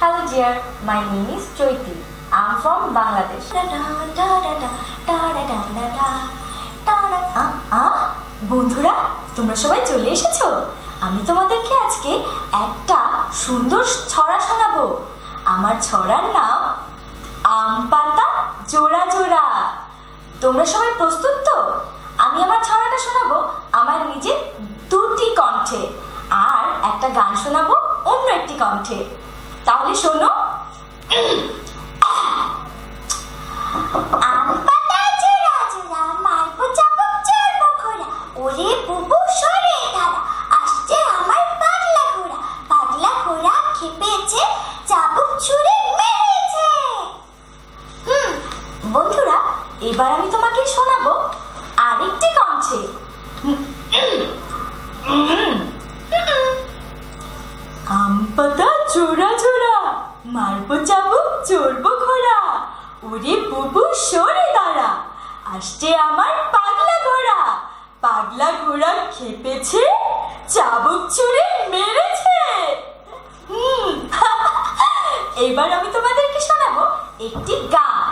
Hello dear, my name is Choiti. I'm from Bangladesh. বন্ধুরা, তোমরা সবাই চলে এসেছো। আমি তোমাদেরকে আজকে একটা সুন্দর ছড়া শোনাবো। আমার ছড়ার নাম আম পাতা জোড়া জোড়া। তোমরা সবাই প্রস্তুত তো? আমি আমার ছড়াটা শোনাবো আমার নিজের দুটি কণ্ঠে, আর একটা গান শোনাবো অন্য একটি কণ্ঠে। তাহলে শোনো। আম পাতা জোড়া জোড়া, মারবো চাবুক চড়বো ঘোড়া, ওরে বুবু সরে দাঁড়া, আসছে আমার পাগলা ঘোড়া। পাগলা ঘোড়া খেপেছে, চাবুক ছুঁড়ে মেরেছে। বন্ধুরা, এবার আমি তোমাকে শোনাবো আরেকটি কণ্ঠে। আম পাতা জোড়া জোড়া, মারবো চাবুক চড়বো ঘোড়া, ওরে বুবু সরে দাঁড়া, আসছে আমার পাগলা ঘোড়া। পাগলা ঘোড়া খেপেছে, চাবুক ছুঁড়ে মেরেছে। এবার আমি তোমাদেরকে শোনাবো একটি গান।